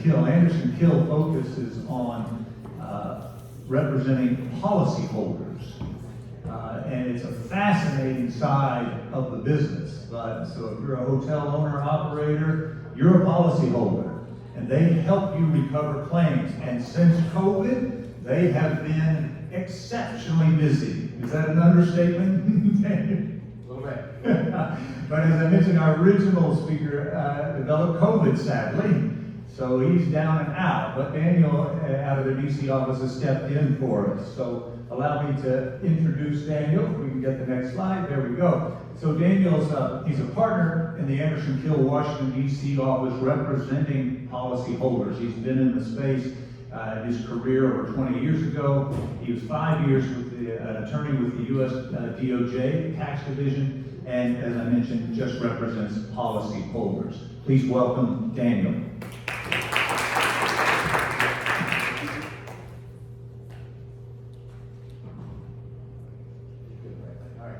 Kill. Anderson Kill focuses on representing policyholders. And it's a fascinating side of the business. So if you're a hotel owner operator, you're a policyholder, and they help you recover claims. And since COVID, they have been exceptionally busy. Is that an understatement? A little bit. But as I mentioned, our original speaker developed COVID, sadly. So he's down and out. But Daniel, out of the DC office, has stepped in for us. So allow me to introduce Daniel. If we can get the next slide. There we go. So Daniel's he's a partner in the Anderson Kill, Washington, D.C. office representing policyholders. He's been in the space his career over 20 years ago. He was 5 years with an attorney with the U.S. DOJ tax division, and as I mentioned, just represents policyholders. Please welcome Daniel.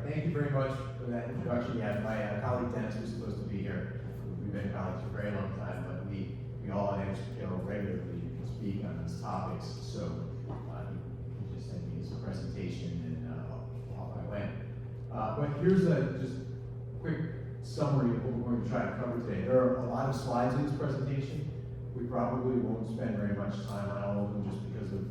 Thank you very much for that introduction. Yeah, my colleague Dennis was supposed to be here. We've been colleagues for a very long time, but we all at Anderson Kill regularly speak on these topics. So he just sent me his presentation, and off I went. But here's a just quick summary of what we're going to try to cover today. There are a lot of slides in this presentation. We probably won't spend very much time on all of them just because of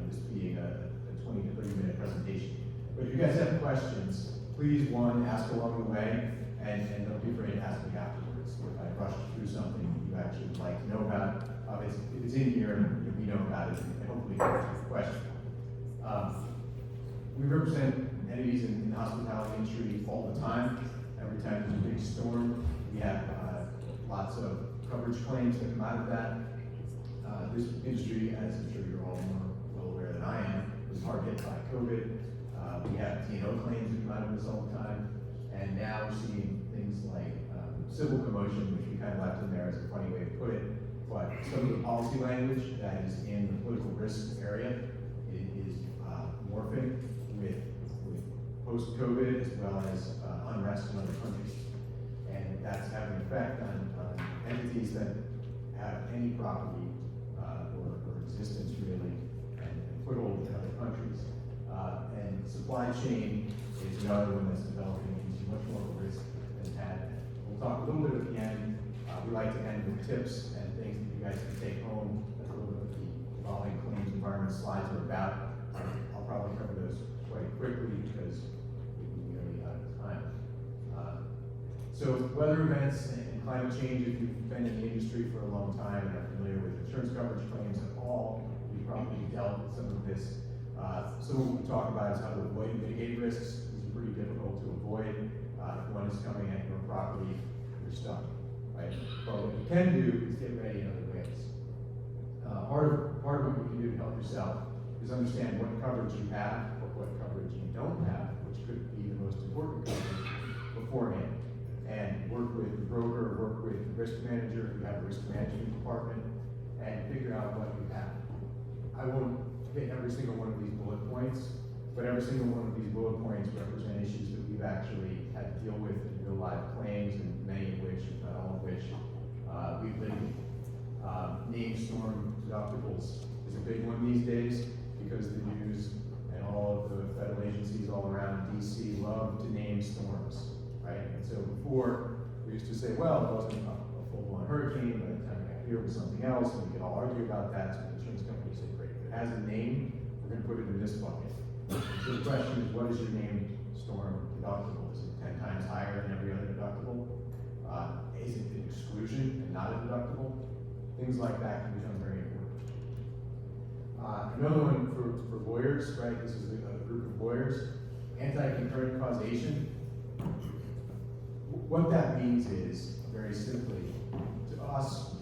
this being a 20 to 30 minute presentation. But if you guys have questions, please, one, ask along the way, and don't be afraid to ask me afterwards. If I rush through something you actually would like to know about, if it's in here, we know about it, and hopefully you can answer the question. We represent entities in the hospitality industry all the time. Every time there's a big storm, we have lots of coverage claims that come out of that. This industry, as I'm sure you're all more well aware than I am, was hard hit by COVID. We have D&O claims that come out of this all the time, and now we're seeing things like civil commotion, which we kind of left in there as a funny way to put it, but some of the policy language that is in the political risk area is morphing with post-COVID as well as unrest in other countries, and that's having an effect on entities that have any property or existence really, and foothold in other countries. And supply chain is another one that's developing into much more of a risk than had. We'll talk a little bit at the end. We like to end with tips and things that you guys can take home. That's a little bit of the evolving claims environment slides are about. I'll probably cover those quite quickly because we're nearly out of time. So weather events and climate change, if you've been in the industry for a long time and are familiar with insurance coverage claims at all, you've probably dealt with some of this. Some of what we talk about is how to avoid and mitigate risks. These are pretty difficult to avoid. If one is coming at your property, you're stuck, right? But what you can do is get ready in other ways. Part of what you can do to help yourself is understand what coverage you have or what coverage you don't have, which could be the most important coverage beforehand. And work with the broker, work with the risk manager if you have a risk management department, and figure out what you have. I won't hit every single one of these bullet points, but every single one of these bullet points represent issues that we've actually had to deal with in real life claims, and many of which, if not all of which, we've lived. Named storm deductibles is a big one these days because the news and all of the federal agencies all around DC love to name storms, right? And so before, we used to say, well, it wasn't a full-blown hurricane, by the time we got here it was something else, and we could all argue about that, so the insurance companies say, great. Has a name, we're going to put it in this bucket. So the question is, what is your named storm deductible? Is it 10 times higher than every other deductible? Is it an exclusion and not a deductible? Things like that can become very important. Another one for lawyers, right? This is a group of lawyers. Anti-concurrent causation. What that means is, very simply, to us,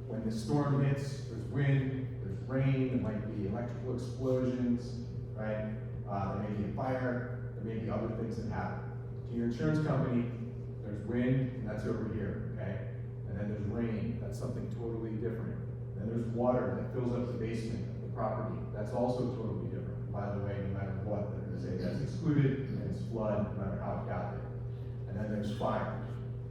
when the storm hits, there's wind, there's rain, there might be electrical explosions, right? There may be a fire, there may be other things that happen. To your insurance company, there's wind, and that's over here, okay? And then there's rain, that's something totally different. Then there's water that fills up the basement of the property, that's also totally different. By the way, no matter what, they're gonna say that's excluded, and it's flood, no matter how it got there. And then there's fire.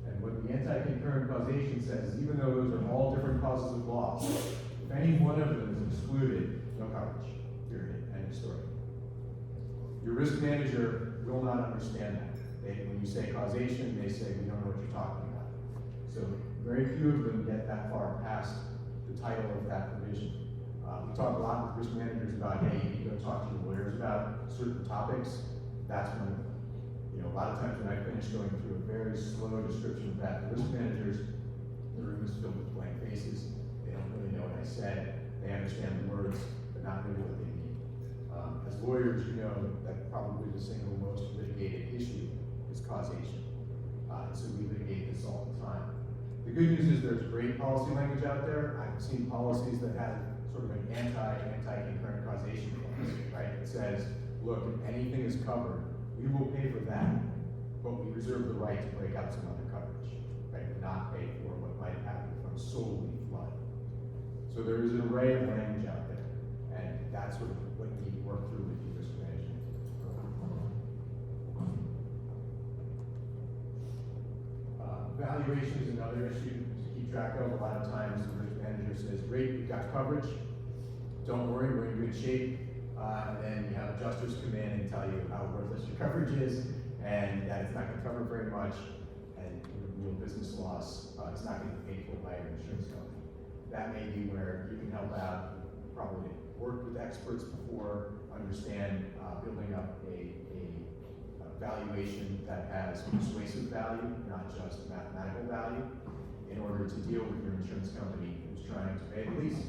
And what the anti-concurrent causation says is even though those are all different causes of loss, policy. If any one of them is excluded, no coverage, period, end of story. Your risk manager will not understand that. When you say causation, they say, we don't know what you're talking about. So very few of them get that far past the title of that provision. We talk a lot with risk managers about, hey, you need to go talk to your lawyers about certain topics. That's one of them. You know, a lot of times when I finish going through a very slow description of that, the risk managers, the room is filled with blank faces. They don't really know what I said. They understand the words, but not really what they mean. As lawyers, you know that probably the single most litigated issue is causation. And so we litigate this all the time. The good news is there's great policy language out there. I've seen policies that have sort of an anti-concurrent causation clause, right? It says, look, if anything is covered, we will pay for that, but we reserve the right to break out some other coverage, right? Not pay for what might happen from solely flood. So there is an array of language out there, and that's sort of what you need to work through with your risk management. Valuation is another issue to keep track of. A lot of times the risk manager says, great, we've got coverage. Don't worry, we're in good shape. And then you have adjusters come in and tell you how worthless your coverage is, and that it's not going to cover very much, and real business loss, it's not going to be paid for by your insurance company. That may be where you can help out, probably work with experts before, understand building up a valuation that has persuasive value, not just mathematical value, in order to deal with your insurance company who's trying to pay the lease.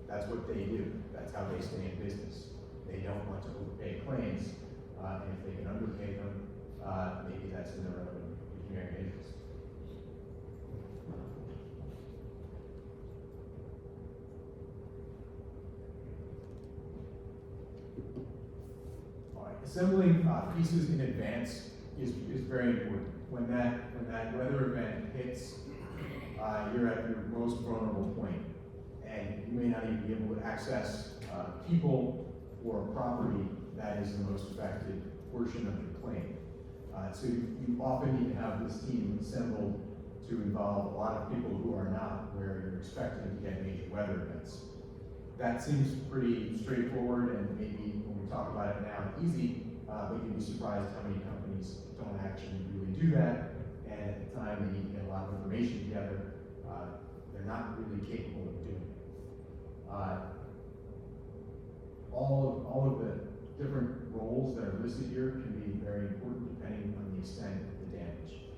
That's what they do. That's how they stay in business. They don't want to overpay claims, and if they can underpay them, maybe that's in their own engineering interest. All right, assembling pieces in advance is very important. When that weather event hits, you're at your most vulnerable point, and you may not even be able to access people or property that is the most affected portion of your claim. So you often need to have this team assembled to involve a lot of people who are not where you're expecting to get major weather events. That seems pretty straightforward, and maybe when we talk about it now, easy, but you'd be surprised how many companies don't actually really do that, and at the time they need to get a lot of information together, they're not really capable of doing it. All of the different roles that are listed here can be very important depending on the extent of the damage.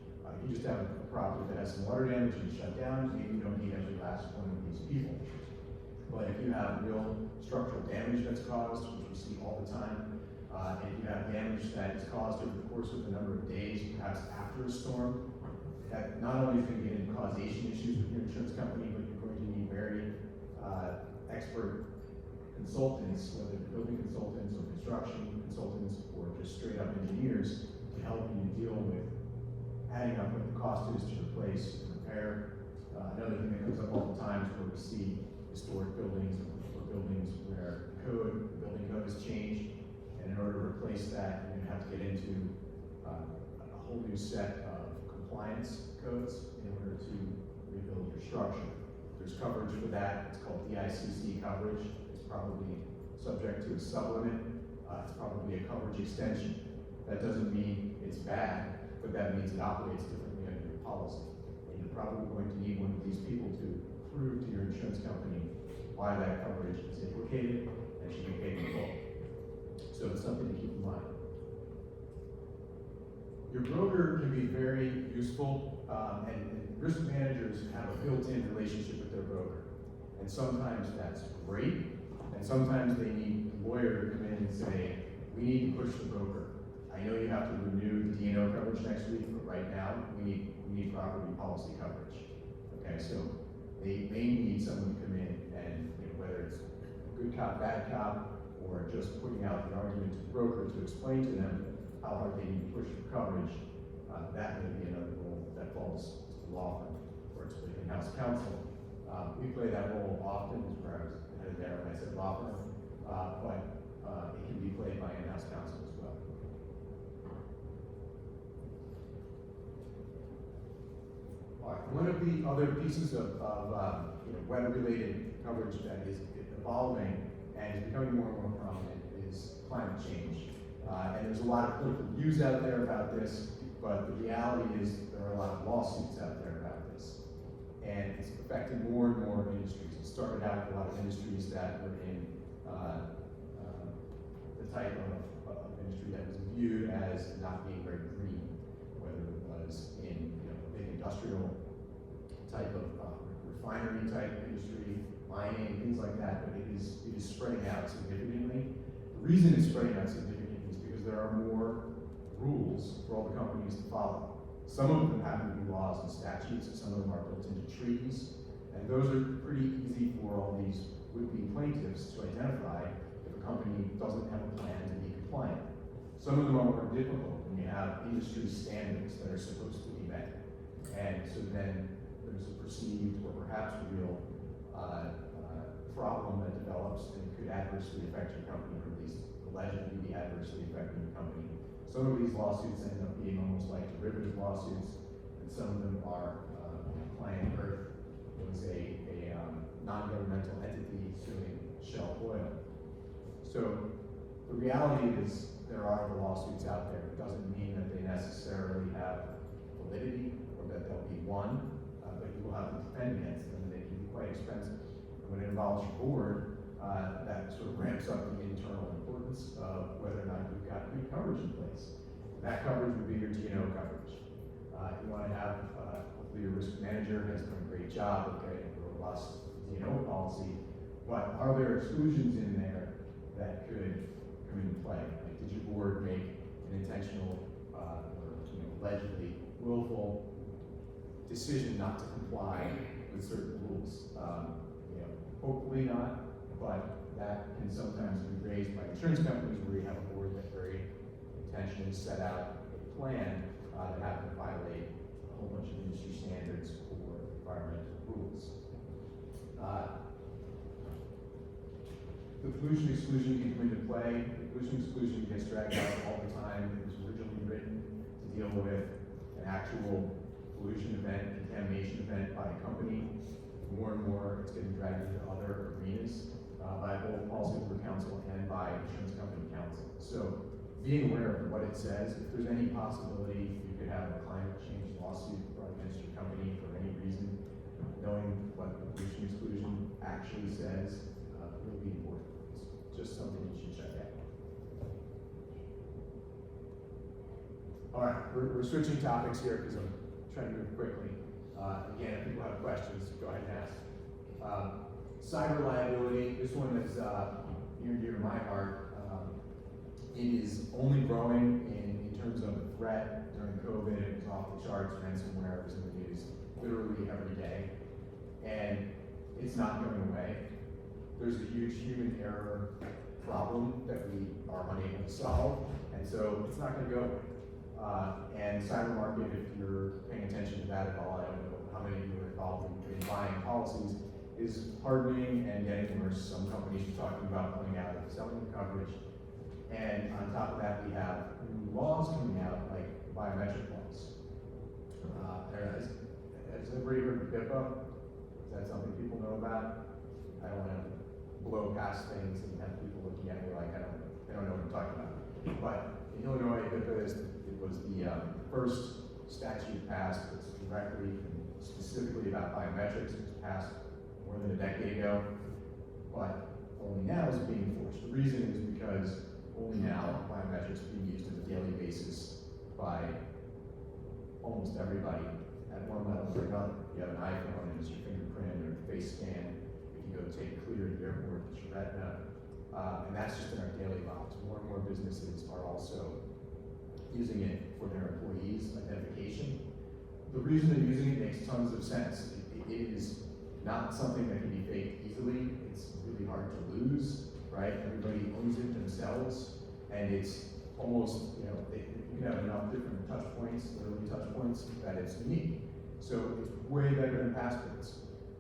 You just have a property that has some water damage and shut down, maybe you don't need every last one of these people. But if you have real structural damage that's caused, which we see all the time, and if you have damage that is caused over the course of a number of days, perhaps after a storm, that not only is going to get into causation issues with your insurance company, but you're going to need very expert consultants, whether they're building consultants or construction consultants or just straight up engineers, to help you deal with adding up what the cost is to replace and repair. Another thing that comes up all the time is where we see historic buildings or buildings where the building code has changed, and in order to replace that, you're going to have to get into a whole new set of compliance codes in order to rebuild your structure. There's coverage for that. It's called DICC coverage. It's probably subject to a sublimit. It's probably a coverage extension. That doesn't mean it's bad, but that means it operates differently under your policy. And you're probably going to need one of these people to prove to your insurance company why that coverage is implicated and should be paid in full. So it's something to keep in mind. Your broker can be very useful, and risk managers have a built-in relationship with their broker. And sometimes that's great, and sometimes they need a lawyer to come in and say, we need to push the broker. I know you have to renew the D&O coverage next week, but right now, we need property policy coverage. Okay, so they may need someone to come in and, whether it's good cop, bad cop, or just putting out the argument to the broker to explain to them how hard they need to push for coverage, that may be another role that falls to the law firm or to the in-house counsel. We play that role often, is where I was headed there when I said law firm, but it can be played by in-house counsel as well. All right, one of the other pieces of weather-related coverage that is evolving and is becoming more and more prominent is climate change. And there's a lot of political views out there about this, but the reality is there are a lot of lawsuits out there about this. And it's affecting more and more industries. It started out with a lot of industries that were in the type of industry that was viewed as not being very green, whether it was in a big industrial type of refinery type industry, mining, things like that, but it is spreading out significantly. The reason it's spreading out significantly is because there are more rules for all the companies to follow. Some of them happen to be laws and statutes, some of them are built into treaties, and those are pretty easy for all these would-be plaintiffs to identify if a company doesn't have a plan to be compliant. Some of them are more difficult when you have industry standards that are supposed to be met. And so then there's a perceived or perhaps real problem that develops and could adversely affect your company, or at least allegedly be adversely affecting your company. Some of these lawsuits end up being almost like derivative lawsuits, and some of them are Client Earth was a non-governmental entity suing Shell Oil. So the reality is there are the lawsuits out there. It doesn't mean that they necessarily have validity or that they'll be won, but you will have to defend against them, and they can be quite expensive. And when it involves your board, that sort of ramps up the internal importance of whether or not you've got good coverage in place. That coverage would be your D&O coverage. You want to have, hopefully your risk manager has done a great job of creating a robust D&O policy, but are there exclusions in there that could come into play? Like, did your board make an intentional or allegedly willful decision not to comply with certain rules? Hopefully not, but that can sometimes be raised by insurance companies where you have a board that very intentionally set out a plan that happened to violate a whole bunch of industry standards or environmental rules. The pollution exclusion can come into play. The pollution exclusion gets dragged out all the time. It was originally written to deal with an actual pollution event, contamination event by a company. More and more, it's getting dragged into other arenas by both policyholder counsel and by insurance company counsel. So being aware of what it says, if there's any possibility you could have a climate change lawsuit brought against your company for any reason, knowing what the pollution exclusion actually says will be important. It's just something you should check out. All right, we're switching topics here because I'm trying to move quickly. Again, if people have questions, go ahead and ask. Cyber liability, this one is near and dear to my heart. It is only growing in terms of the threat. During COVID, it was off the charts. Ransomware was in the news literally every day. And it's not going away. There's a huge human error problem that we are unable to solve, and so it's not going to go away. And cyber market, if you're paying attention to that at all, I don't know how many of you are involved in buying policies, is hardening and getting worse. Some companies are talking about pulling out of selling coverage. And on top of that, we have new laws coming out, like biometric laws. Has everybody heard of HIPAA? Is that something people know about? I don't want to blow past things and have people looking at me like they don't know what I'm talking about. But in Illinois, HIPAA was the first statute passed that's directly and specifically about biometrics. It was passed more than a decade ago, but only now is it being enforced. The reason is because only now biometrics are being used on a daily basis by almost everybody at one level or another. If you have an iPhone and it's your fingerprint or face scan, if you go take clear at the airport, it's your retina. And that's just in our daily lives. More and more businesses are also using it for their employees' identification. The reason they're using it makes tons of sense. It is not something that can be faked easily. It's really hard to lose, right? Everybody owns it themselves, and it's almost, you can have enough different touch points, literally touch points, that it's unique. So it's way better than passwords.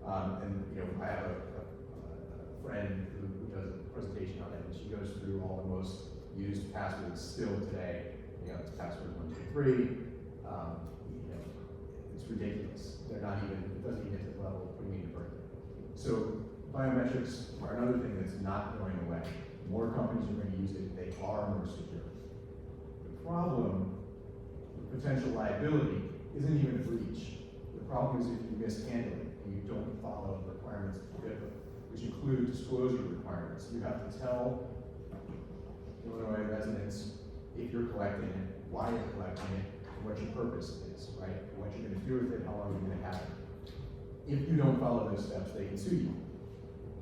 And I have a friend who does a presentation on it, and she goes through all the most used passwords still today. It's password 123. It's ridiculous. They're not even, it doesn't even get to the level of putting in your birthday. So biometrics are another thing that's not going away. More companies are going to use it, they are more secure. The problem with potential liability isn't even a breach. The problem is if you mishandle it and you don't follow the requirements of HIPAA, which include disclosure requirements. You have to tell Illinois residents if you're collecting it, why you're collecting it, and what your purpose is, right? And what you're going to do with it, how long you're going to have it. If you don't follow those steps, they can sue you.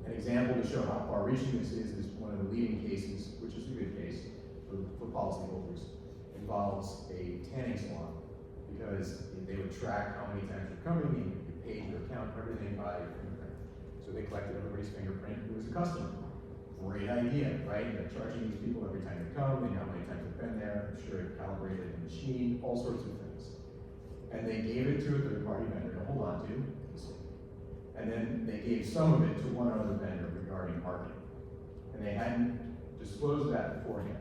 An example to show how far-reaching this is one of the leading cases, which is a good case for policyholders, involves a tanning salon because they would track how many times you're coming in, you paid your account, everything by your fingerprint. So they collected everybody's fingerprint who was a customer. Great idea, right? They're charging these people every time they come, they know how many times they've been there, I'm sure it calibrated the machine, all sorts of things. And they gave it to a third-party vendor to hold on to. And then they gave some of it to one other vendor regarding marketing. And they hadn't disclosed that beforehand.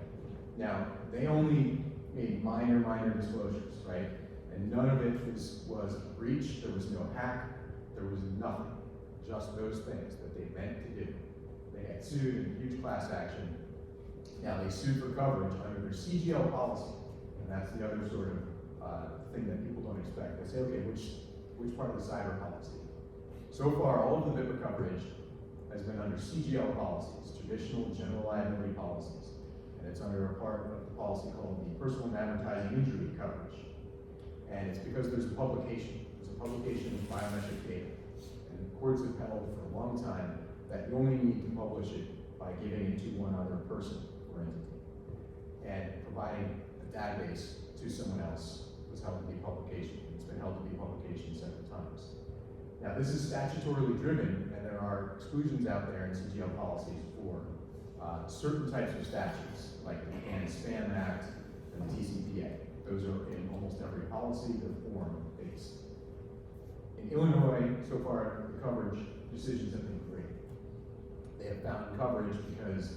Now, they only made minor disclosures, right? And none of it was a breach, there was no hack, there was nothing. Just those things that they meant to do. They had sued in a huge class action. Now they sued for coverage under their CGL policy. And that's the other sort of thing that people don't expect. They say, okay, which part of the cyber policy? So far, all of the HIPAA coverage has been under CGL policies, traditional general liability policies. And it's under a part of the policy called the personal and advertising injury coverage. And it's because there's a publication. There's a publication of biometric data. And the courts have held for a long time that you only need to publish it by giving it to one other person or entity. And providing a database to someone else was held to be publication. It's been held to be publication several times. Now, this is statutorily driven, and there are exclusions out there in CGL policies for certain types of statutes, like the Anti-Spam Act and the TCPA. Those are in almost every policy, they're form-based. In Illinois, so far, the coverage decisions have been great. They have found coverage because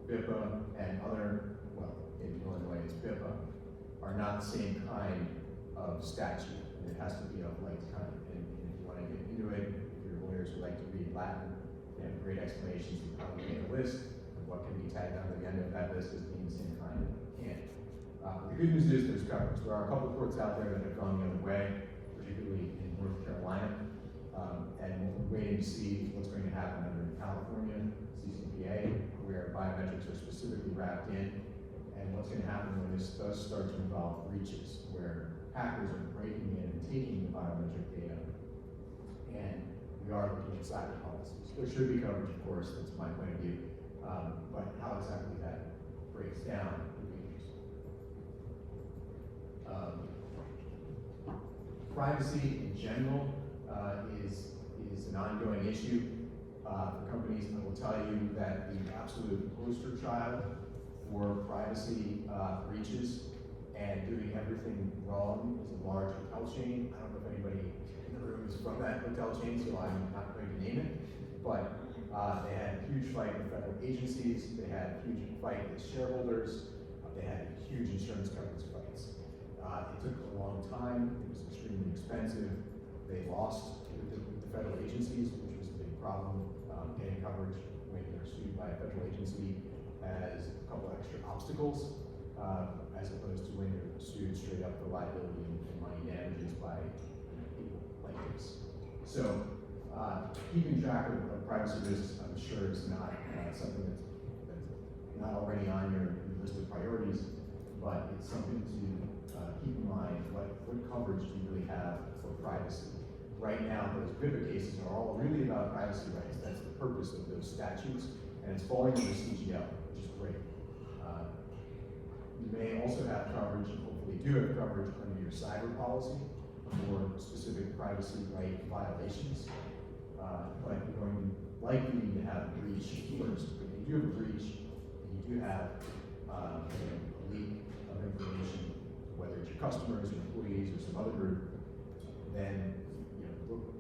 BIPA and other, well, in Illinois it's BIPA, are not the same kind of statute, and it has to be of like kind. And if you want to get into it, if you're lawyers who like to read Latin, they have great explanations of how to make a list, and what can be tagged on to the end of that list as being the same kind and can't. But the good news is there's coverage. There are a couple of courts out there that have gone the other way, particularly in North Carolina, and we're waiting to see what's going to happen under California CCPA, where biometrics are specifically wrapped in, and what's going to happen when this does start to involve breaches, where hackers are breaking in and taking the biometric data, and we are looking at cyber policies. There should be coverage, of course, that's my point of view, but how exactly that breaks down would be interesting. Privacy in general is an ongoing issue. For companies, I will tell you that the absolute poster child for privacy breaches and doing everything wrong is a large hotel chain. I don't know if anybody in the room is from that hotel chain, so I'm not going to name it. But they had a huge fight with federal agencies. They had a huge fight with shareholders. They had huge insurance coverage fights. It took a long time. It was extremely expensive. They lost with the federal agencies, which was a big problem. Getting coverage when you're sued by a federal agency has a couple extra obstacles, as opposed to when you're sued straight up for liability and money damages by people like this. So keeping track of privacy risks, I'm sure, is not something that's not already on your list of priorities, but it's something to keep in mind. What coverage do you really have for privacy? Right now, those BIPA cases are all really about privacy rights. That's the purpose of those statutes, and it's falling under CGL, which is great. You may also have coverage, and hopefully do have coverage under your cyber policy for specific privacy right violations. But you're going to likely need to have a breach first. But if you do have a breach, and you do have a leak of information, whether it's your customers or employees or some other group, then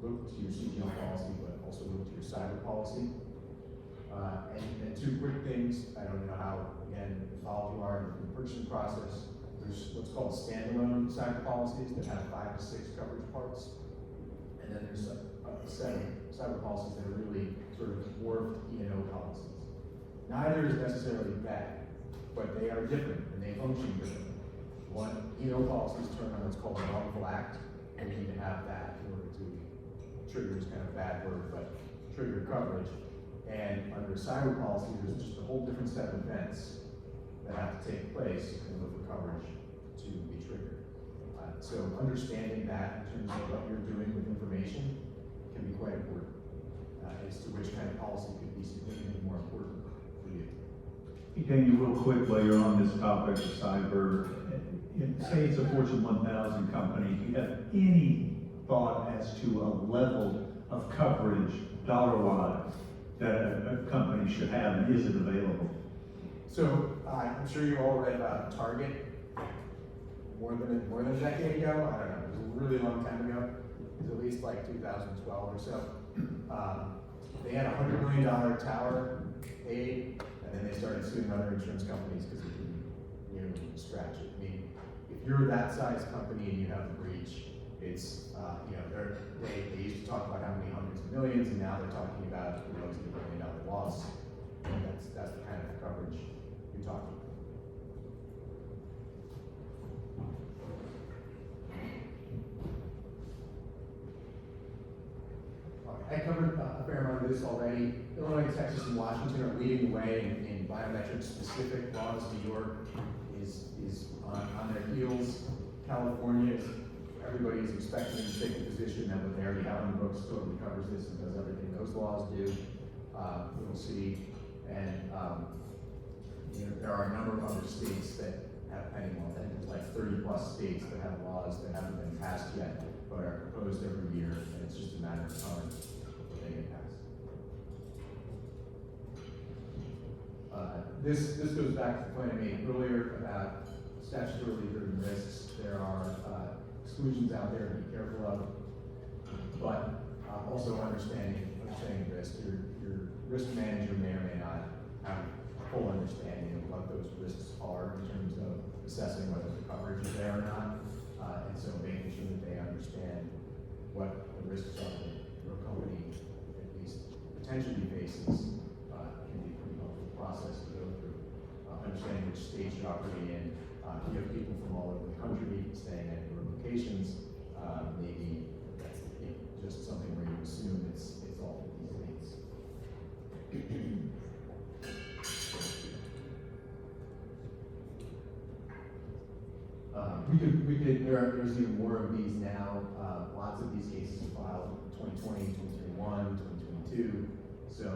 look to your CGL policy, but also look to your cyber policy. And two quick things. I don't know how, again, involved you are in the purchasing process. There's what's called standalone cyber policies that have 5 to 6 coverage parts. And then there's a set of cyber policies that are really sort of morphed E&O policies. Neither is necessarily bad, but they are different and they function differently. One, E&O policies turn on what's called a wrongful act, and you need to have that in order to trigger, is kind of a bad word, but trigger coverage. And under a cyber policy, there's just a whole different set of events that have to take place in order for coverage to be triggered. So understanding that in terms of what you're doing with information can be quite important as to which kind of policy could be significantly more important for you. Hey, Daniel, real quick, while you're on this topic of cyber, say it's a Fortune 1000 company, do you have any thought as to a level of coverage, dollar-wise, that a company should have, and is it available? So I'm sure you all read about Target more than a decade ago. I don't know, it was a really long time ago. It was at least like 2012 or so. They had a $100 million tower aid, and then they started suing other insurance companies because they didn't nearly scratch it. I mean, if you're that size company and you have a breach, it's they used to talk about how many hundreds of millions, and now they're talking about $1 billion loss. And that's the kind of coverage you're talking about. I covered a fair amount of this already. Illinois, Texas, and Washington are leading the way in biometric-specific laws. New York is on their heels. California, everybody is expecting to take a position that what they already have on the books totally covers this and does everything those laws do. We'll see. And there are a number of other states that have pending laws. I think there's like 30 plus states that have laws that haven't been passed yet, but are proposed every year, and it's just a matter of time before they get passed. This goes back to the point I made earlier about statutorily driven risks. There are exclusions out there to be careful of, but also understanding risk. Your risk manager may or may not have a full understanding of what those risks are in terms of assessing whether the coverage is there or not, and so making sure that they understand what the risks are that your company at least potentially faces can be a pretty helpful process to go through. Understanding which state you're operating in. You have people from all over the country staying at your locations. Maybe that's just something where you assume it's all 50 states. There's even more of these now. Lots of these cases are filed in 2020, 2021, 2022. So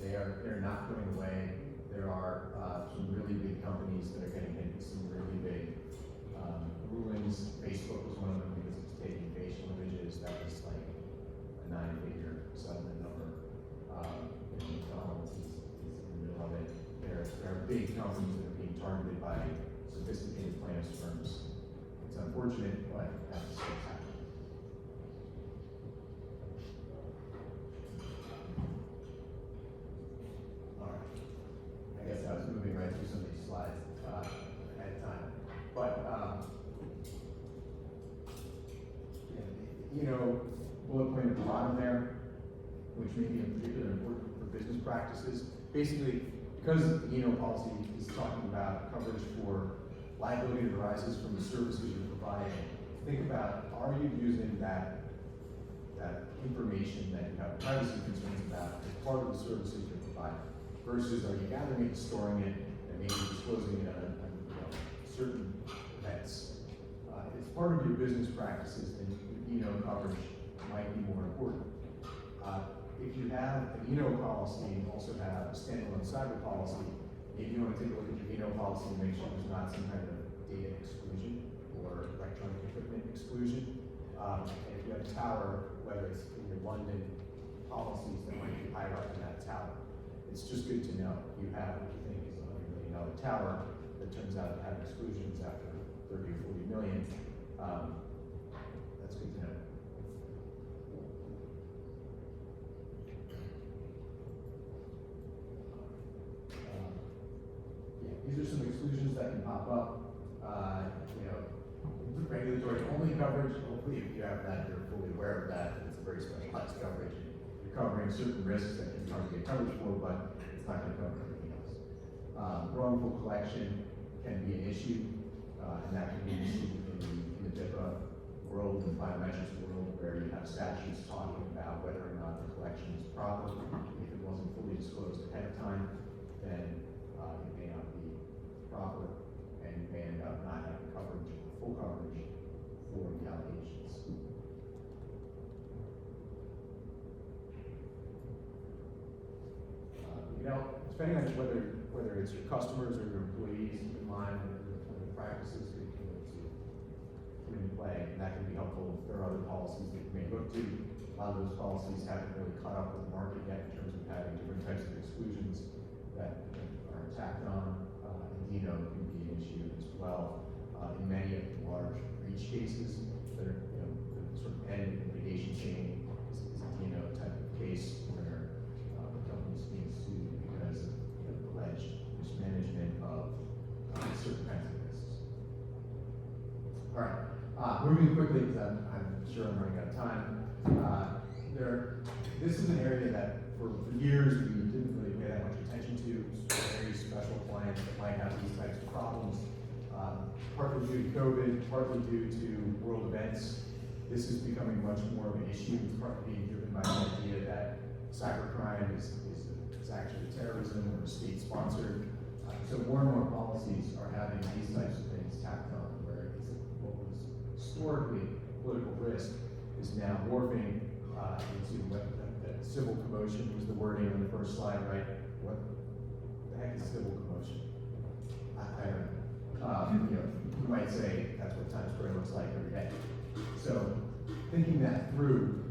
they're not going away. There are some really big companies that are getting hit with some really big rulings. Facebook was one of them because it's taking facial images. That was like a 9-figure settlement number. McDonald's is in the middle of it. There are big companies that are being targeted by sophisticated plaintiffs firms. It's unfortunate, but that's what's happening. All right. I guess I was moving right through some of these slides ahead of time. But, bullet point at the bottom there, which may be in particular important for business practices. Basically, because the E&O policy is talking about coverage for liability that arises from the services you're providing, think about, are you using that information that you have privacy concerns about as part of the services you're providing, versus are you gathering it, storing it, and maybe disclosing it on certain events. If it's part of your business practices, then E&O coverage might be more important. If you have an E&O policy and also have a standalone cyber policy, maybe you want to take a look at your E&O policy and make sure there's not some kind of data exclusion or electronic equipment exclusion. And if you have a tower, whether it's in your London policies that might be higher up in that tower, it's just good to know. You have what you think is a $100 million tower that turns out to have exclusions after 30 or 40 million. That's good to know. These are some exclusions that can pop up. Regulatory only coverage. Hopefully, if you have that, you're fully aware of that. It's a very specialized coverage. You're covering certain risks that can cover get coverage for, but it's not gonna cover everything else. Wrongful collection can be an issue, and that can be received in the BIPA world and biometrics world, where you have statutes talking about whether or not the collection is proper. If it wasn't fully disclosed ahead of time, then it may not be proper, and you may end up not having coverage, full coverage for the allegations. Depending on whether it's your customers or your employees, keep in mind the practices that you can put into play, and that can be helpful if there are other policies that you may look to. A lot of those policies haven't really caught up with the market yet in terms of having different types of exclusions that are tacked on. And can be an issue as well. In many of the large breach cases, that are, the sort of end of the litigation chain is a type of case where the company's being sued because of alleged mismanagement of certain kinds of risks. All right, moving quickly because I'm sure I'm running out of time. This is an area that for years we didn't really pay that much attention to. Very special clients that might have these types of problems, partly due to COVID, partly due to world events. This is becoming much more of an issue. It's partly being driven by the idea that cybercrime is actually terrorism or state-sponsored. So more and more policies are having these types of things tacked on, where it's what was historically political risk is now morphing into what the civil commotion was the wording on the first slide, right? What the heck is civil commotion? I don't know. You might say that's what Times Square looks like every day. So thinking that through,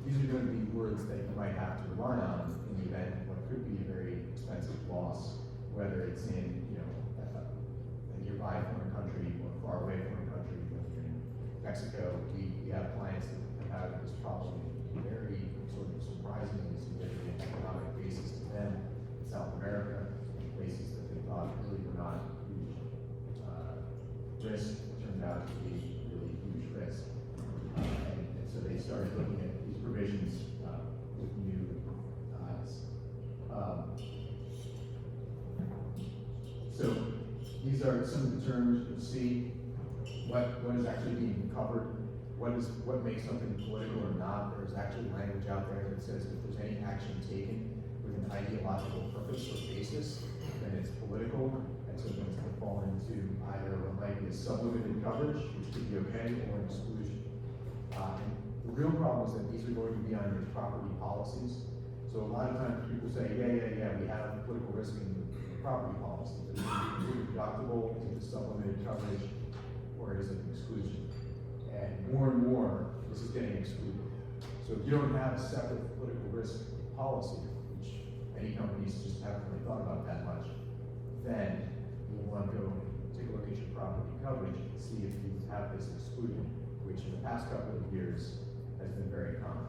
these are going to be words that you might have to rely on in the event of what could be a very expensive loss, whether it's in a nearby foreign country or far away foreign country, whether you're in Mexico. We have clients that have had this problem very sort of surprisingly significant economic basis to them in South America, places that they thought really were not huge risk, turned out to be really huge risk. And so they started looking at these provisions with new eyes. So these are some of the terms you'll see. What is actually being covered? What makes something political or not? There's actually language out there that says if there's any action taken with an ideological purpose or basis, then it's political, and so then it's going to fall into either what might be a sublimited coverage, which could be okay, or an exclusion. And the real problem is that these are going to be on your property policies. So a lot of times people say, yeah, we have political risk in the property policy. Is it deductible? Is it sublimited coverage? Or is it an exclusion? And more, this is getting excluded. So if you don't have a separate political risk policy, which many companies just haven't really thought about that much, then you'll want to go take a look at your property coverage and see if you have this excluded, which in the past couple of years has been very common.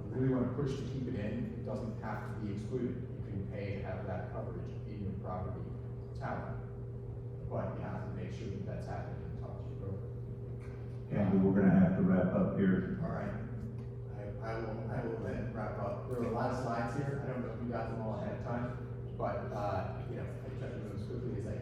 You really want to push to keep it in. It doesn't have to be excluded. You can pay to have that coverage in your property tower, but you have to make sure that that's happening and talk to your broker. And we're gonna have to wrap up here. All right. I will then wrap up. There were a lot of slides here. I don't know if we got them all ahead of time, but I tried to move as quickly as I